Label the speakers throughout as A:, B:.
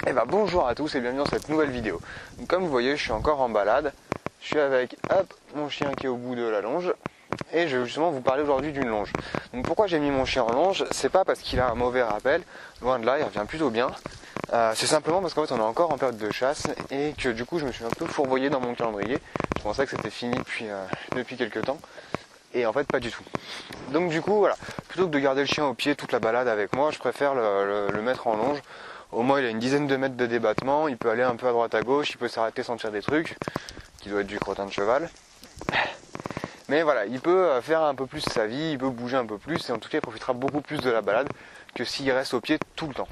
A: Et bah bonjour à tous et bienvenue dans cette nouvelle vidéo. Donc, comme vous voyez, je suis encore en balade. Je suis avec mon chien qui est au bout de la longe. Et je vais justement vous parler aujourd'hui d'une longe. Donc pourquoi j'ai mis mon chien en longe? C'est pas parce qu'il a un mauvais rappel, loin de là, il revient plutôt bien. C'est simplement parce qu'en fait on est encore en période de chasse et que du coup je me suis un peu fourvoyé dans mon calendrier. Je pensais que c'était fini depuis quelques temps. Et en fait pas du tout. Donc du coup voilà, plutôt que de garder le chien au pied toute la balade avec moi, je préfère le mettre en longe. Au moins il a une dizaine de mètres de débattement, il peut aller un peu à droite à gauche, il peut s'arrêter sentir des trucs, qui doit être du crottin de cheval. Mais voilà, il peut faire un peu plus sa vie, il peut bouger un peu plus et en tout cas il profitera beaucoup plus de la balade que s'il reste au pied tout le temps.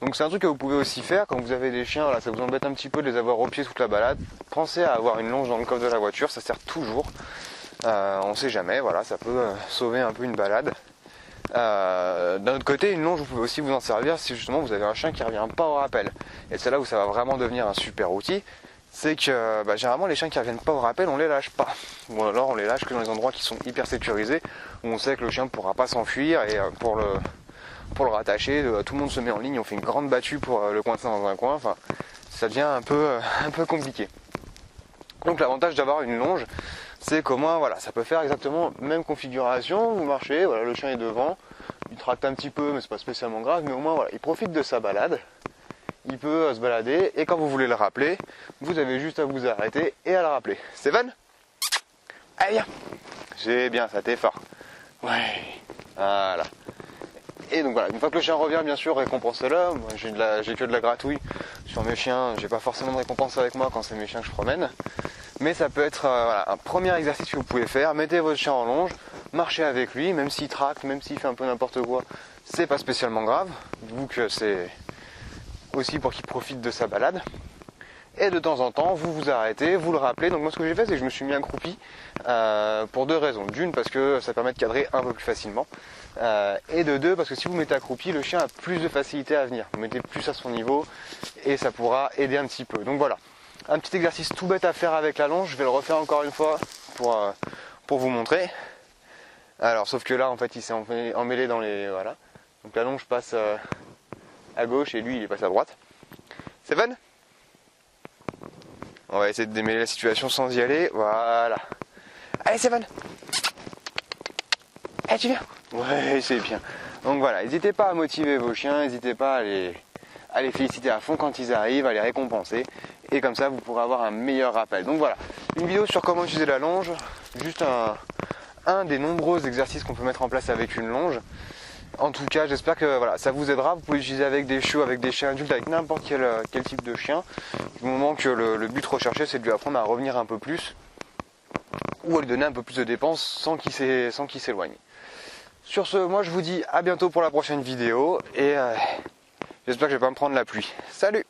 A: Donc c'est un truc que vous pouvez aussi faire quand vous avez des chiens, voilà, ça vous embête un petit peu de les avoir au pied toute la balade. Pensez à avoir une longe dans le coffre de la voiture, ça sert toujours. On sait jamais, voilà, ça peut sauver un peu une balade. D'un autre côté, une longe, vous pouvez aussi vous en servir si justement vous avez un chien qui revient pas au rappel. Et c'est là où ça va vraiment devenir un super outil. C'est que généralement les chiens qui reviennent pas au rappel, on les lâche pas. Ou alors on les lâche que dans les endroits qui sont hyper sécurisés, où on sait que le chien ne pourra pas s'enfuir et pour le rattacher, tout le monde se met en ligne, on fait une grande battue pour le coincer dans un coin, enfin ça devient un peu compliqué. Donc l'avantage d'avoir une longe, c'est qu'au moins voilà, ça peut faire exactement même configuration, vous marchez, voilà, le chien est devant, il tracte un petit peu mais c'est pas spécialement grave, mais au moins voilà, il profite de sa balade, il peut se balader et quand vous voulez le rappeler, vous avez juste à vous arrêter et à le rappeler. Steven, allez viens. C'est bien, ça t'est fort. Ouais, voilà. Et donc voilà, une fois que le chien revient, bien sûr, récompensez-le. Moi, j'ai que de la gratouille sur mes chiens. J'ai pas forcément de récompense avec moi quand c'est mes chiens que je promène. Mais ça peut être voilà, un premier exercice que vous pouvez faire. Mettez votre chien en longe, marchez avec lui, même s'il tracte, même s'il fait un peu n'importe quoi, c'est pas spécialement grave. Dites-vous que c'est aussi pour qu'il profite de sa balade. Et de temps en temps, vous vous arrêtez, vous le rappelez. Donc moi, ce que j'ai fait, c'est que je me suis mis accroupi pour deux raisons. D'une, parce que ça permet de cadrer un peu plus facilement. Et de deux, parce que si vous mettez accroupi, le chien a plus de facilité à venir. Vous mettez plus à son niveau et ça pourra aider un petit peu. Donc voilà, un petit exercice tout bête à faire avec la longe. Je vais le refaire encore une fois pour vous montrer. Alors, sauf que là, en fait, il s'est emmêlé dans les... Voilà. Donc la longe passe à gauche et lui, il passe à droite. C'est fun ? On va essayer de démêler la situation sans y aller. Voilà. Allez, Seven. Allez, tu viens. Ouais, c'est bien. Donc voilà, n'hésitez pas à motiver vos chiens, n'hésitez pas à les féliciter à fond quand ils arrivent, à les récompenser. Et comme ça, vous pourrez avoir un meilleur rappel. Donc voilà, une vidéo sur comment utiliser la longe. Juste un des nombreux exercices qu'on peut mettre en place avec une longe. En tout cas, j'espère que voilà, ça vous aidera. Vous pouvez l'utiliser avec des chiots, avec des chiens adultes, avec n'importe quel type de chien. Du moment que le but recherché, c'est de lui apprendre à revenir un peu plus ou à lui donner un peu plus de dépenses sans qu'il s'éloigne. Sur ce, moi je vous dis à bientôt pour la prochaine vidéo et j'espère que je vais pas me prendre la pluie. Salut!